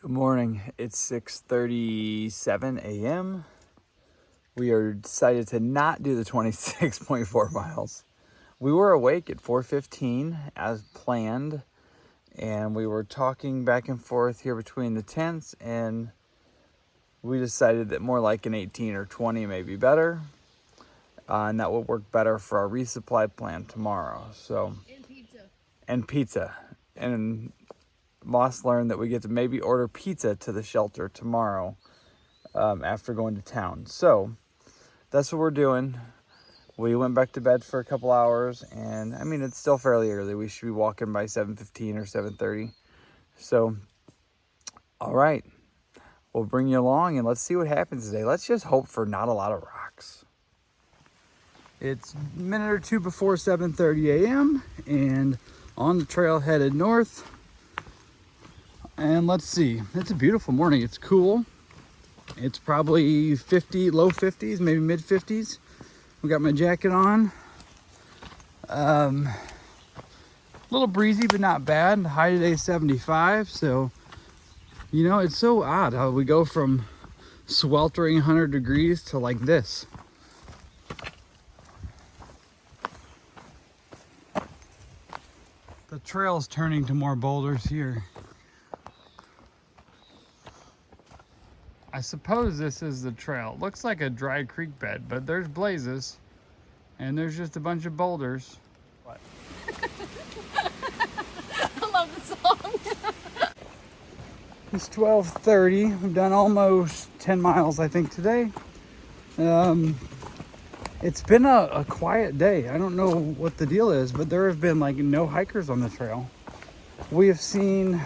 Good morning. It's 6:37 a.m. We are decided to not do the 26.4 miles. We were awake at 4:15 as planned, and we were talking back and forth here between the tents, and we decided that more like an 18 or 20 may be better, and that will work better for our resupply plan tomorrow. And pizza. And Moss learned that we get to maybe order pizza to the shelter tomorrow after going to town. So that's what we're doing. We went back to bed for a couple hours, and I mean, it's still fairly early. We should be walking by 7:15 or 7:30. So, all right, we'll bring you along and let's see what happens today. Let's just hope for not a lot of rocks. It's a minute or two before 7:30 a.m. and on the trail headed north. And let's see, it's a beautiful morning. It's cool. It's probably 50, low 50s, maybe mid 50s. We got my jacket on. A little breezy, but not bad. The high today is 75. So, you know, it's so odd how we go from sweltering 100 degrees to like this. The trail's turning to more boulders here. I suppose this is the trail. It looks like a dry creek bed, but there's blazes and there's just a bunch of boulders. What? I love the song. It's 12:30. We've done almost 10 miles, I think, today. It's been a quiet day. I don't know what the deal is, but there have been like no hikers on the trail. We have seen,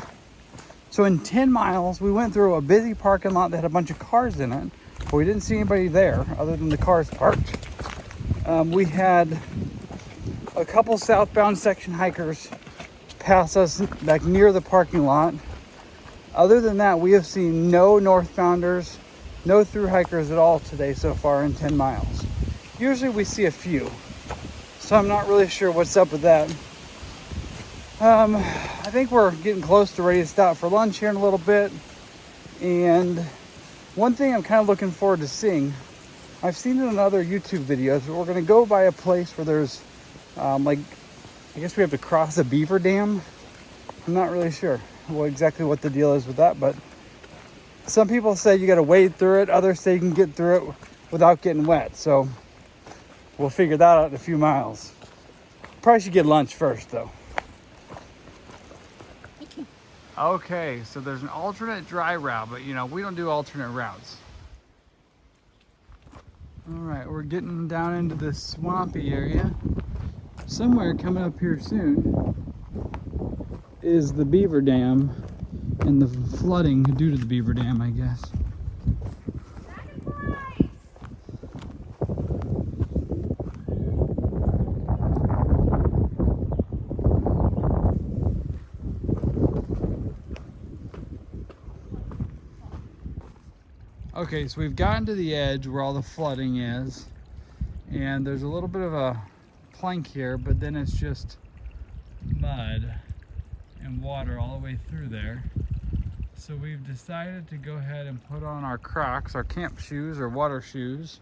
so in 10 miles, we went through a busy parking lot that had a bunch of cars in it, but we didn't see anybody there other than the cars parked. We had a couple southbound section hikers pass us like near the parking lot. Other than that, we have seen no northbounders, no through hikers at all today so far in 10 miles. Usually we see a few, so I'm not really sure what's up with that. I think we're getting close to ready to stop for lunch here in a little bit. And one thing I'm kind of looking forward to seeing, I've seen it in other YouTube videos, but we're going to go by a place where there's I guess we have to cross a beaver dam. I'm not really sure exactly what the deal is with that, but some people say you got to wade through it. Others say you can get through it without getting wet. So we'll figure that out in a few miles. Probably should get lunch first though. Okay, so there's an alternate dry route, but you know, we don't do alternate routes. All right, we're getting down into this swampy area. Somewhere coming up here soon is the beaver dam and the flooding due to the beaver dam, I guess. Okay, so we've gotten to the edge where all the flooding is, and there's a little bit of a plank here, but then it's just mud and water all the way through there. So we've decided to go ahead and put on our Crocs, our camp shoes or water shoes,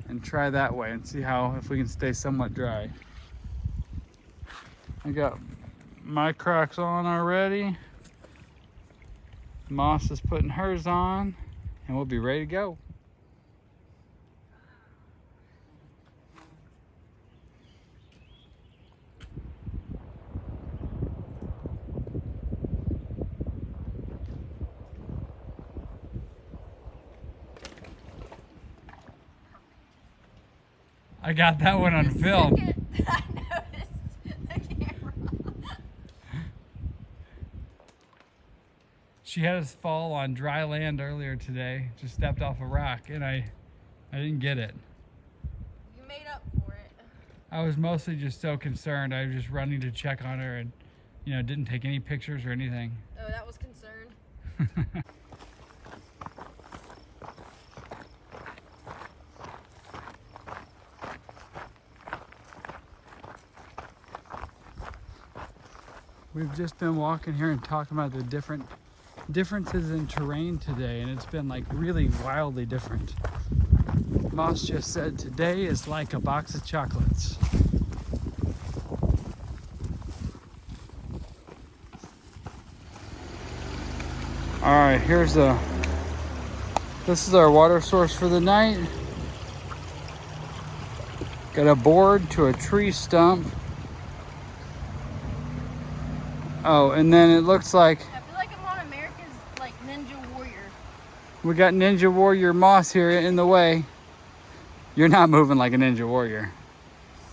and try that way and see if we can stay somewhat dry. I got my Crocs on already. Moss is putting hers on, and we'll be ready to go. I got that one on film. I noticed the camera. She had us fall on dry land earlier today. Just stepped off a rock, and I didn't get it. You made up for it. I was mostly just so concerned. I was just running to check on her and, you know, didn't take any pictures or anything. Oh, that was concerned. We've just been walking here and talking about the differences in terrain today, and it's been like really wildly different. Moss just said today is like a box of chocolates. All right, this is our water source for the night. Got a board to a tree stump. Oh, and then it looks like I feel like I'm on America's like Ninja Warrior. we got Ninja Warrior Moss here in the way. You're not moving like a Ninja Warrior.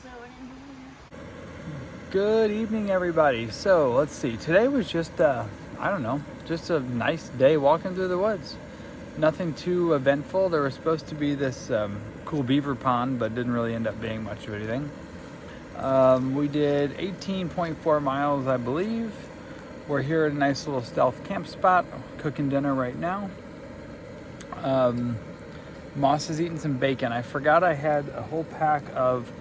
So an Ninja Warrior. Good evening, everybody. So let's see. Today was just, I don't know, just a nice day walking through the woods. Nothing too eventful. There was supposed to be this cool beaver pond, but didn't really end up being much of anything. We did 18.4 miles, I believe. We're here at a nice little stealth camp spot, cooking dinner right now. Moss is eating some bacon. I forgot I had a whole pack of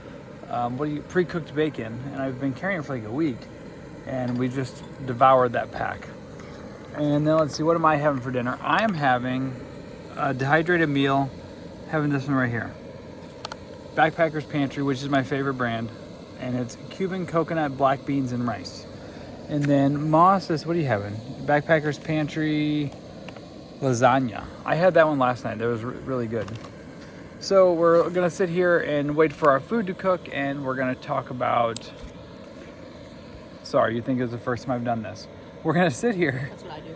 pre-cooked bacon, and I've been carrying it for like a week, and we just devoured that pack. And then let's see, what am I having for dinner? I am having a dehydrated meal, having this one right here. Backpacker's Pantry, which is my favorite brand, and it's Cuban coconut, black beans, and rice. And then Moss is, what are you having? Backpacker's Pantry lasagna. I had that one last night. That was really good. So we're gonna sit here and wait for our food to cook, and we're gonna talk about, sorry, you think it's the first time I've done this. We're gonna sit here. That's what I do.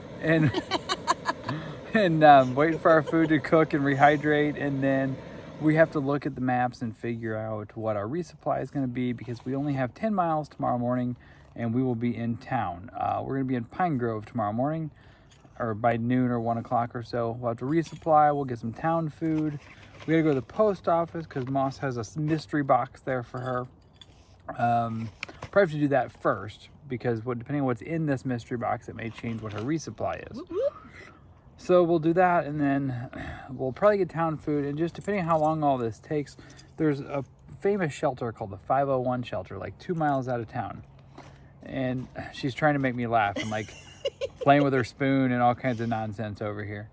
And wait for our food to cook and rehydrate, and then we have to look at the maps and figure out what our resupply is going to be, because we only have 10 miles tomorrow morning, and we will be in town. We're going to be in Pine Grove tomorrow morning, or by noon or 1 o'clock or so. We'll have to resupply. We'll get some town food. We got to go to the post office because Moss has a mystery box there for her. Probably have to do that first, because depending on what's in this mystery box, it may change what her resupply is. So we'll do that, and then we'll probably get town food, and just depending on how long all this takes, there's a famous shelter called the 501 shelter, like 2 miles out of town. And she's trying to make me laugh. I'm like playing with her spoon and all kinds of nonsense over here.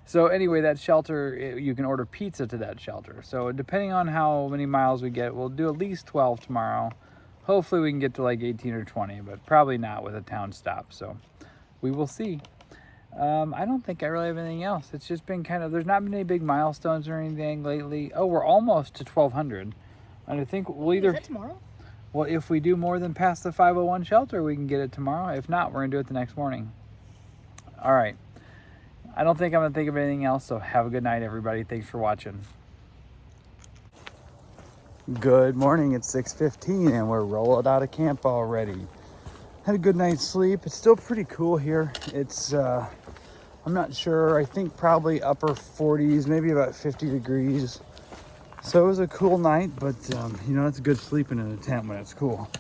So anyway, that shelter, you can order pizza to that shelter. So depending on how many miles we get, we'll do at least 12 tomorrow. Hopefully we can get to like 18 or 20, but probably not with a town stop. So we will see. I don't think I really have anything else. It's just been there's not been any big milestones or anything lately. Oh, we're almost to 1,200. And I think we'll either... Is that tomorrow? Well, if we do more than past the 501 shelter, we can get it tomorrow. If not, we're going to do it the next morning. All right. I don't think I'm going to think of anything else, so have a good night, everybody. Thanks for watching. Good morning. It's 6:15, and we're rolling out of camp already. Had a good night's sleep. It's still pretty cool here. It's, I'm not sure. I think probably upper 40s, maybe about 50 degrees. So it was a cool night, but it's good sleeping in a tent when it's cool.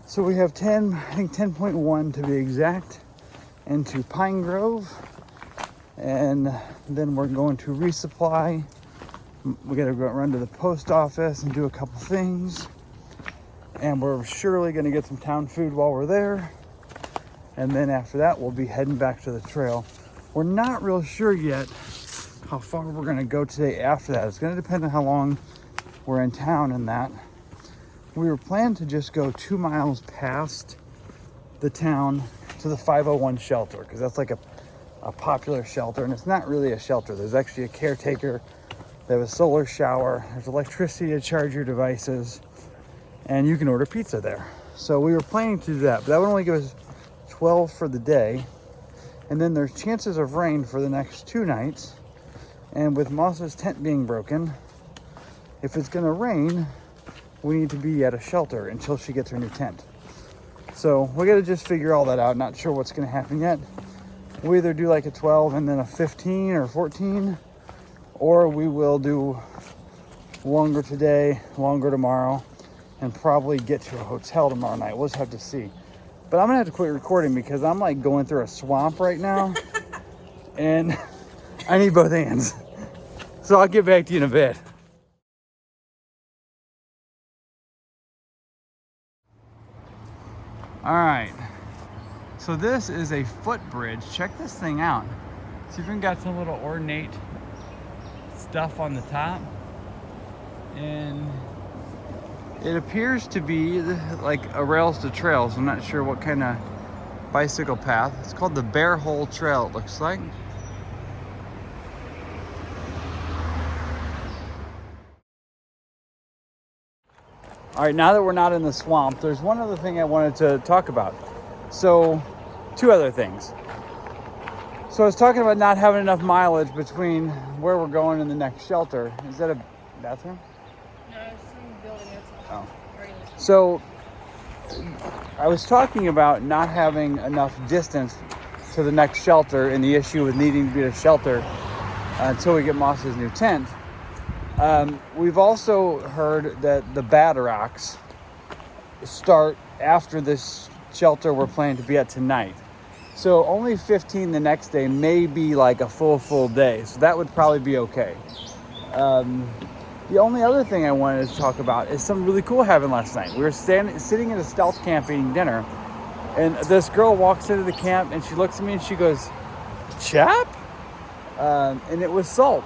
So we have 10.1 to be exact, into Pine Grove. And then we're going to resupply. We got to run to the post office and do a couple things. And we're surely going to get some town food while we're there. And then after that, we'll be heading back to the trail. We're not real sure yet how far we're going to go today after that. It's going to depend on how long we're in town and that. We were planning to just go 2 miles past the town to the 501 shelter, because that's like a popular shelter, and it's not really a shelter. There's actually a caretaker. They have a solar shower. There's electricity to charge your devices, and you can order pizza there. So we were planning to do that, but that would only give us 12 for the day. And then there's chances of rain for the next 2 nights. And with Moss's tent being broken, if it's gonna rain, we need to be at a shelter until she gets her new tent. So we gotta just figure all that out. Not sure what's gonna happen yet. We either do like a 12 and then a 15 or 14, or we will do longer today, longer tomorrow, and probably get to a hotel tomorrow night. We'll just have to see. But I'm gonna have to quit recording because I'm like going through a swamp right now and I need both hands. So I'll get back to you in a bit. All right. So this is a footbridge. Check this thing out. It's even got some little ornate stuff on the top. And it appears to be like a rails to trails. I'm not sure what kind of bicycle path. It's called the Bear Hole Trail, it looks like. All right, now that we're not in the swamp, there's one other thing I wanted to talk about. So, two other things. So I was talking about not having enough mileage between where we're going and the next shelter. Is that a bathroom? No, it's in the building. Oh. So I was talking about not having enough distance to the next shelter and the issue with needing to be at a shelter until we get Moss's new tent. We've also heard that the bad rocks start after this shelter we're planning to be at tonight. So only 15 the next day may be like a full day. So that would probably be okay. The only other thing I wanted to talk about is something really cool happened last night. We were sitting in a stealth camp eating dinner, and this girl walks into the camp and she looks at me and she goes, "Chap?" And it was Salt.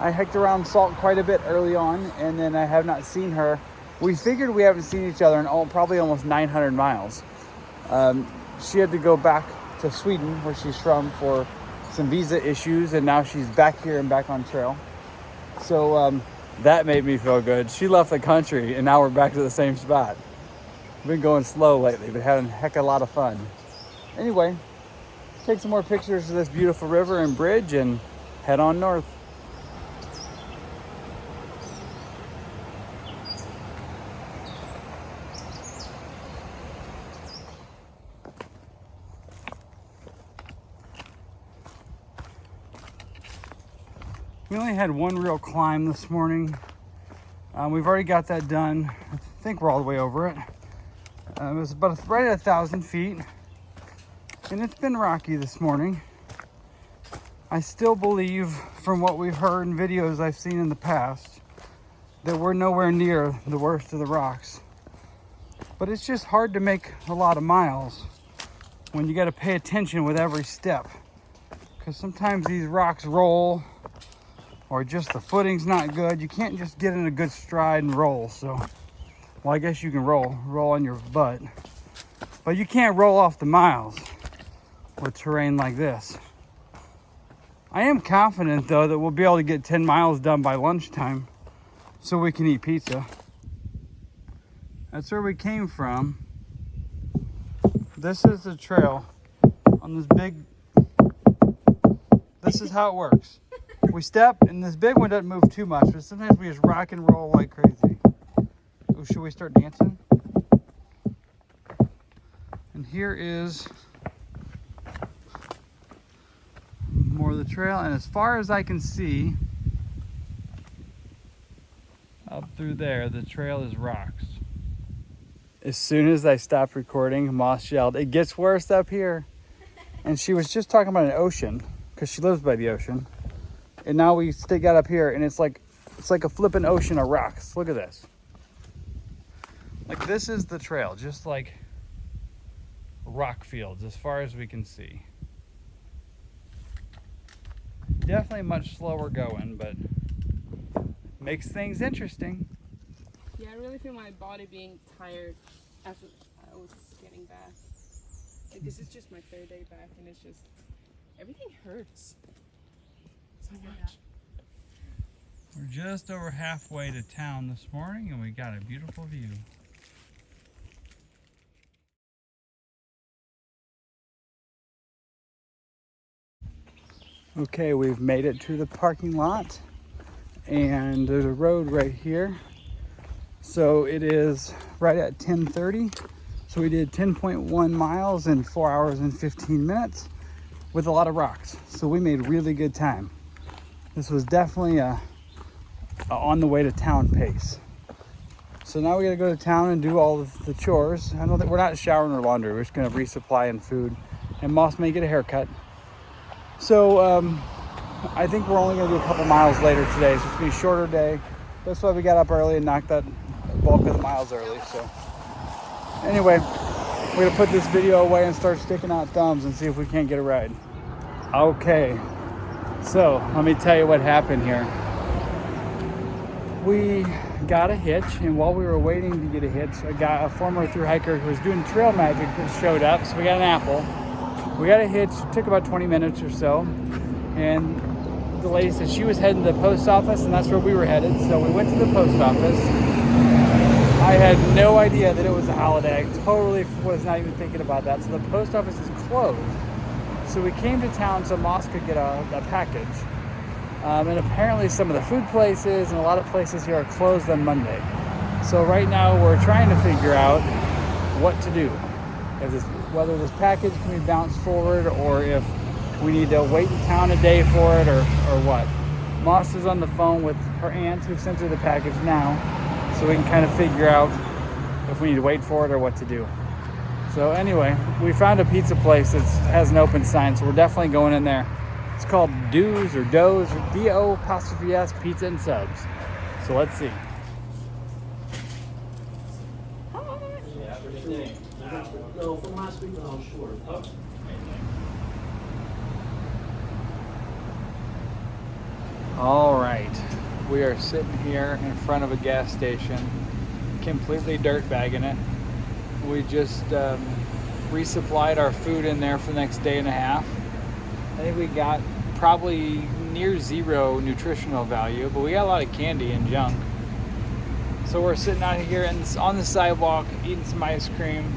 I hiked around Salt quite a bit early on, and then I have not seen her. We figured we haven't seen each other in probably almost 900 miles. She had to go back to Sweden, where she's from, for some visa issues, and now she's back here and back on trail. So that made me feel good. She left the country, and now we're back to the same spot. We've been going slow lately, but having a heck of a lot of fun. Anyway, take some more pictures of this beautiful river and bridge and head on north. We only had one real climb this morning. We've already got that done. I think we're all the way over it. It was about right at 1,000 feet. And it's been rocky this morning. I still believe, from what we've heard in videos I've seen in the past, that we're nowhere near the worst of the rocks. But it's just hard to make a lot of miles when you got to pay attention with every step. Because sometimes these rocks roll, or just the footing's not good. You can't just get in a good stride and roll. So, well, I guess you can roll on your butt, but you can't roll off the miles with terrain like this. I am confident, though, that we'll be able to get 10 miles done by lunchtime so we can eat pizza. That's where we came from. This is the trail on this big, this is how it works. We step, and this big one doesn't move too much, but sometimes we just rock and roll like crazy. Oh, should we start dancing? And here is more of the trail, and as far as I can see, up through there, the trail is rocks. As soon as I stopped recording, Moss yelled, "It gets worse up here." And she was just talking about an ocean, because she lives by the ocean. And now we got up here, and it's like a flipping ocean of rocks. Look at this. Like, this is the trail, just like rock fields as far as we can see. Definitely much slower going, but makes things interesting. Yeah, I really feel my body being tired as I was getting back. Like, this is just my third day back, and it's just, everything hurts so much. We're just over halfway to town this morning, and we got a beautiful view. Okay, we've made it to the parking lot, and there's a road right here. So it is right at 10:30. So we did 10.1 miles in 4 hours and 15 minutes with a lot of rocks. So we made really good time. This was definitely a on the way to town pace. So now we gotta go to town and do all the chores. I don't think we're not showering or laundry. We're just gonna resupply and food, and Moss may get a haircut. So I think we're only gonna do a couple miles later today. So it's gonna be a shorter day. That's why we got up early and knocked that bulk of the miles early. So anyway, We're gonna put this video away and start sticking out thumbs and see if we can't get a ride. Okay, so let me tell you what happened here. We got a hitch, and while we were waiting to get a hitch, a former thru hiker who was doing trail magic just showed up, so we got an apple. We got a hitch, took about 20 minutes or so, and the lady said she was heading to the post office, and that's where we were headed, so we went to the post office. I had no idea that it was a holiday. I totally was not even thinking about that, so the post office is closed. So we came to town so Moss could get a package. And apparently some of the food places and a lot of places here are closed on Monday. So right now we're trying to figure out what to do. Whether this package can be bounced forward or if we need to wait in town a day for it or what. Moss is on the phone with her aunt who sent her the package now. So we can kind of figure out if we need to wait for it or what to do. So anyway, we found a pizza place that has an open sign, so we're definitely going in there. It's called Do's or Do's or D-O'-S Pizza and Subs. So let's see. No, from last week when I was short. Oh. All right, we are sitting here in front of a gas station, completely dirtbagging it. We just resupplied our food in there for the next day and a half. I think we got probably near zero nutritional value, but we got a lot of candy and junk. So we're sitting out here on the sidewalk eating some ice cream,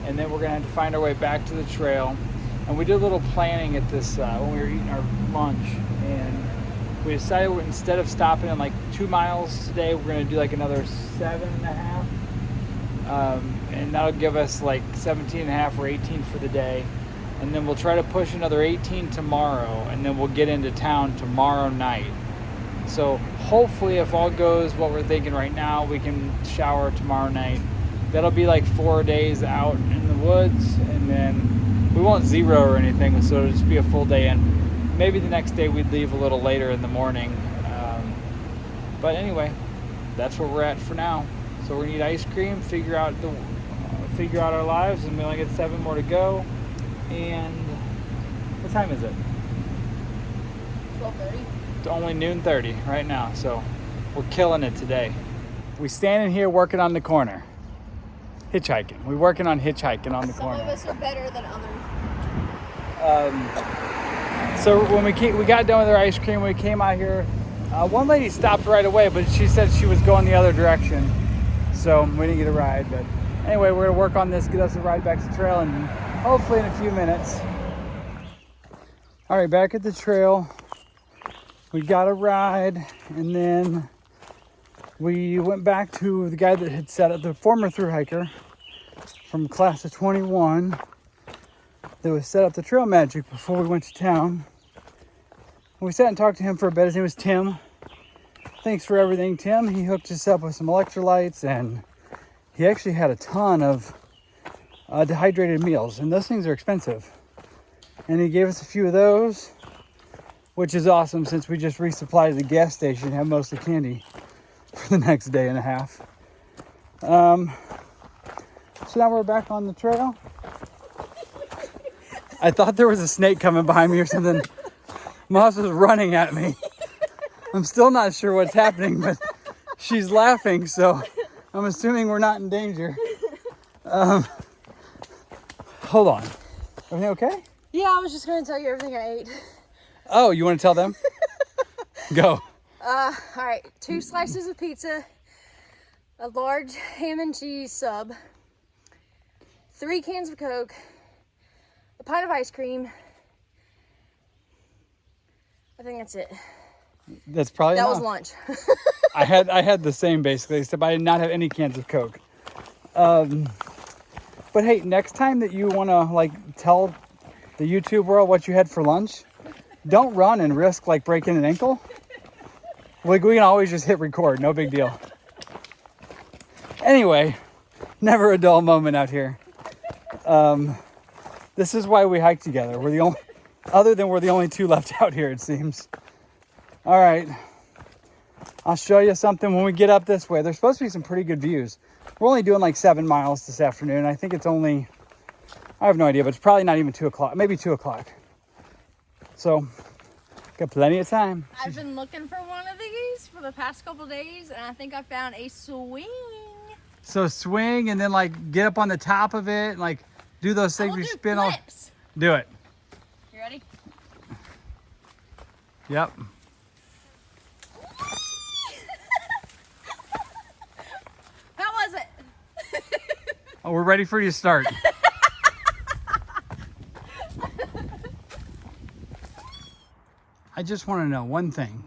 and then we're gonna have to find our way back to the trail. And we did a little planning at this when we were eating our lunch, and we decided instead of stopping in like 2 miles today, we're gonna do like another 7.5. And that'll give us like 17.5 or 18 for the day. And then we'll try to push another 18 tomorrow, and then we'll get into town tomorrow night. So hopefully if all goes what we're thinking right now, we can shower tomorrow night. That'll be like 4 days out in the woods, and then we won't zero or anything, so it'll just be a full day in. Maybe the next day we'd leave a little later in the morning. But anyway, that's where we're at for now. So we need ice cream, figure out our lives, and we only get 7 more to go. And what time is it? 12:30. It's only noon 30 right now, so we're killing it today. We standing here working on the corner, hitchhiking. We're working on hitchhiking on the corner. Some of us are better than others. So when we got done with our ice cream, we came out here. One lady stopped right away, but she said she was going the other direction, so we didn't get a ride. But anyway, we're gonna work on this, get us a ride back to the trail, and hopefully in a few minutes. All right, back at the trail. We got a ride, and then we went back to the guy that had set up, the former thru hiker from class of 21 that was set up the trail magic before we went to town. We sat and talked to him for a bit. His name was Tim. Thanks for everything, Tim. He hooked us up with some electrolytes, and he actually had a ton of dehydrated meals, and those things are expensive. And he gave us a few of those, which is awesome since we just resupplied the gas station and have most of the candy for the next day and a half. So now we're back on the trail. I thought there was a snake coming behind me or something. Moss was running at me. I'm still not sure what's happening, but she's laughing, so I'm assuming we're not in danger. Hold on. Everything okay? Yeah, I was just going to tell you everything I ate. Oh, you want to tell them? Go. All right, 2 slices of pizza, a large ham and cheese sub, 3 cans of Coke, a pint of ice cream. I think that's it. That's probably That enough. was lunch. I had the same basically, except I did not have any cans of Coke. But hey, next time that you want to like tell the YouTube world what you had for lunch, don't run and risk like breaking an ankle. Like we can always just hit record, no big deal. Anyway, never a dull moment out here. This is why we hike together. We're the only 2 left out here, it seems. All right, I'll show you something when we get up this way. There's supposed to be some pretty good views. We're only doing like 7 miles this afternoon. I think it's only, I have no idea, but it's probably not even 2 o'clock, maybe 2 o'clock. So, got plenty of time. I've been looking for one of these for the past couple days, and I think I found a swing. So swing and then like get up on the top of it, and like do those things we spin on. Do it. You ready? Yep. How was it? Oh, we're ready for you to start. I just want to know one thing.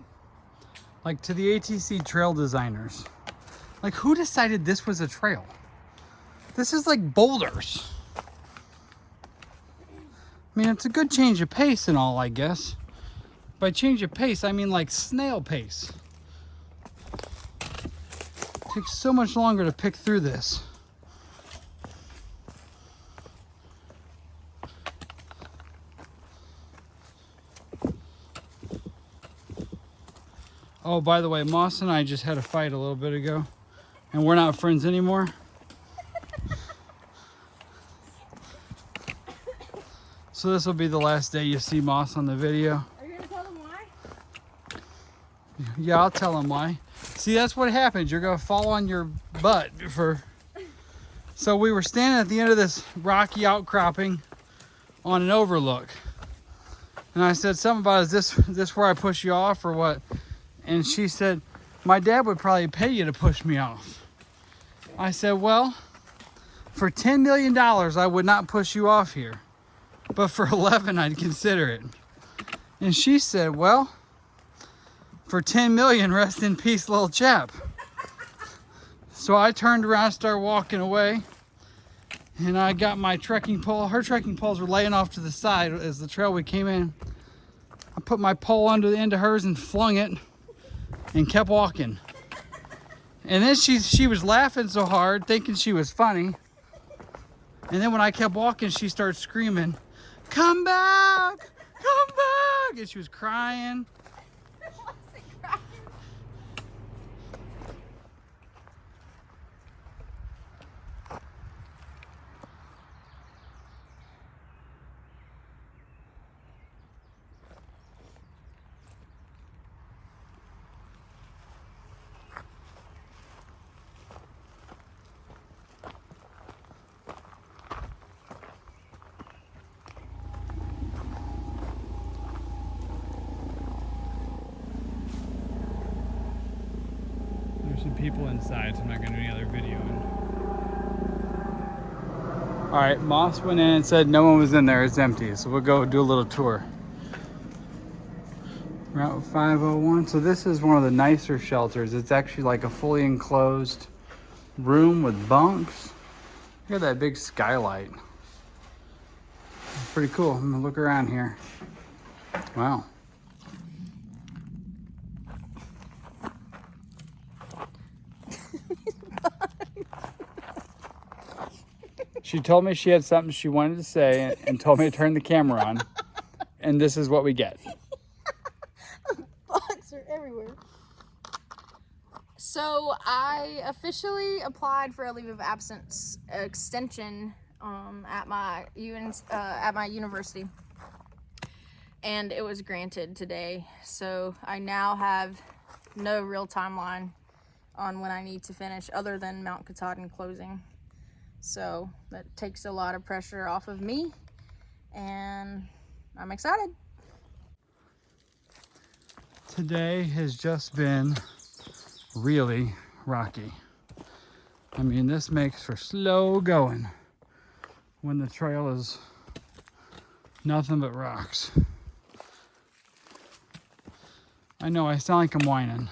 Like, to the ATC trail designers, like, who decided this was a trail? This is like boulders. I mean, it's a good change of pace and all, I guess. By change of pace, I mean like snail pace. It takes so much longer to pick through this. Oh, by the way, Moss and I just had a fight a little bit ago, and we're not friends anymore. So this will be the last day you see Moss on the video. Are you gonna tell them why? Yeah, I'll tell him why. See, that's what happens. You're gonna fall on your butt for... So we were standing at the end of this rocky outcropping on an overlook. And I said something about, is this where I push you off or what? And she said, my dad would probably pay you to push me off. I said, well, for $10 million, I would not push you off here. But for 11, I'd consider it. And she said, well, for 10 million, rest in peace, Lil'Chap. So I turned around, started walking away, and I got my trekking pole. Her trekking poles were laying off to the side as the trail we came in. I put my pole under the end of hers and flung it and kept walking. And then she was laughing so hard, thinking she was funny. And then when I kept walking, she started screaming, come back, come back. And she was crying. There's some people inside, so I'm not going to do any other videoing. Alright, Moss went in and said no one was in there, it's empty. So we'll go do a little tour. Route 501. So this is one of the nicer shelters. It's actually like a fully enclosed room with bunks. Look at that big skylight. It's pretty cool. I'm going to look around here. Wow. She told me she had something she wanted to say and told me to turn the camera on. And this is what we get. Bugs are everywhere. So I officially applied for a leave of absence extension at my university. And it was granted today. So I now have no real timeline on when I need to finish other than Mount Katahdin closing. So that takes a lot of pressure off of me, and I'm excited. Today has just been really rocky. I mean, this makes for slow going when the trail is nothing but rocks. I know I sound like I'm whining.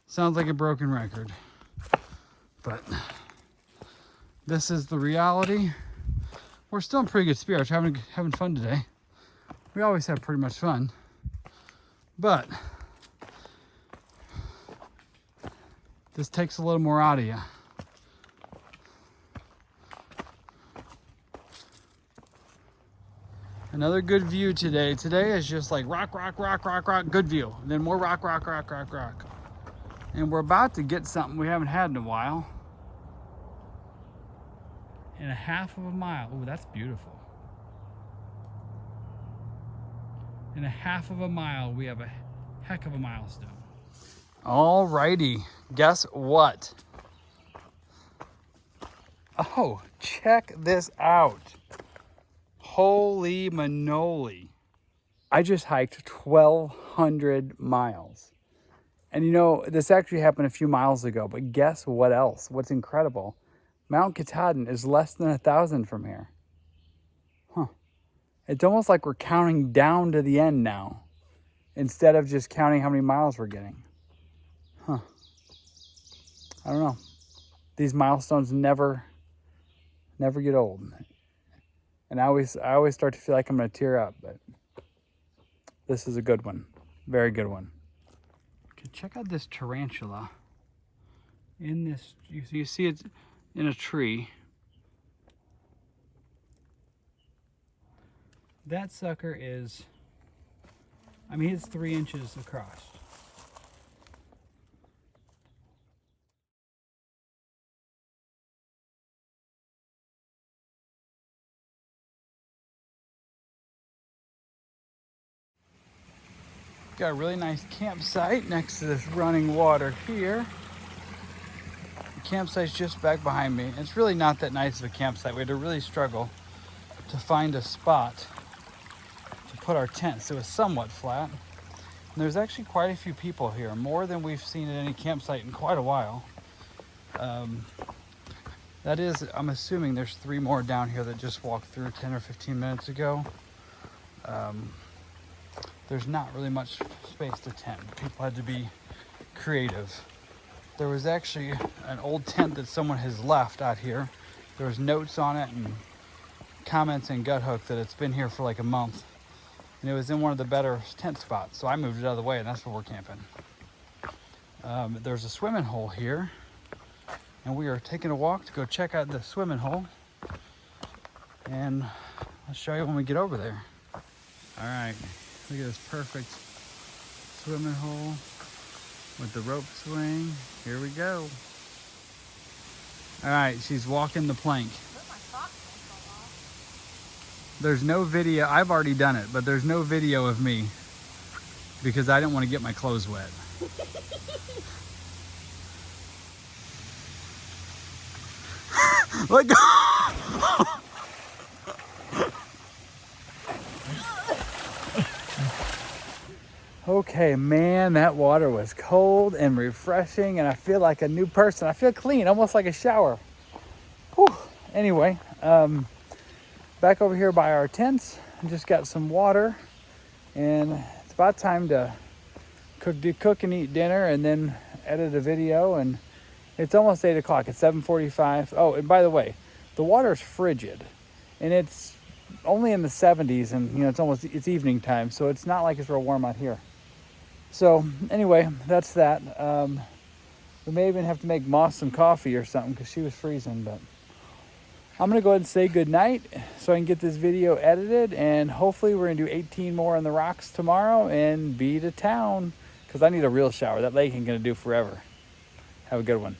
Sounds like a broken record, but this is the reality. We're still in pretty good spirits. We're having fun today. We always have pretty much fun. But this takes a little more out of you. Another good view today. Today is just like rock, rock, rock, rock, rock. Good view. And then more rock, rock, rock, rock, rock. And we're about to get something we haven't had in a while. and a half of a mile. Oh, that's beautiful. In a half of a mile, we have a heck of a milestone. Alrighty, guess what? Oh, check this out. Holy manoli. I just hiked 1,200 miles. And you know, this actually happened a few miles ago, but guess what else? What's incredible? Mount Katahdin is less than 1,000 from here. Huh. It's almost like we're counting down to the end now, instead of just counting how many miles we're getting. Huh. I don't know. These milestones never get old. And I always start to feel like I'm gonna tear up, but this is a good one. Very good one. Okay, check out this tarantula. In this, you see it's in a tree. That sucker is, I mean, it's 3 inches across. Got a really nice campsite next to this running water here. The campsite's just back behind me. It's really not that nice of a campsite. We had to really struggle to find a spot to put our tent, so it was somewhat flat. And there's actually quite a few people here, more than we've seen at any campsite in quite a while. That is, I'm assuming there's 3 more down here that just walked through 10 or 15 minutes ago. There's not really much space to tent. People had to be creative. There was actually an old tent that someone has left out here. There was notes on it and comments in Guthook that it's been here for like a month. And it was in one of the better tent spots. So I moved it out of the way, and that's where we're camping. There's a swimming hole here. And we are taking a walk to go check out the swimming hole. And I'll show you when we get over there. All right. Look at this perfect swimming hole with the rope swing. Here we go. All right, she's walking the plank. There's no video. I've already done it, but there's no video of me because I didn't want to get my clothes wet. Let go. Okay, man, that water was cold and refreshing, and I feel like a new person. I feel clean, almost like a shower. Whew. Anyway, back over here by our tents, I just got some water, and it's about time to cook and eat dinner, and then edit a video. And it's almost 8 o'clock. It's 7:45. Oh, and by the way, the water's frigid, and it's only in the 70s, and you know it's evening time, so it's not like it's real warm out here. So anyway, that's that. We may even have to make Moss some coffee or something because she was freezing. But I'm gonna go ahead and say good night so I can get this video edited, and hopefully we're gonna do 18 more on the rocks tomorrow and be to town because I need a real shower. That lake ain't gonna do forever. Have a good one.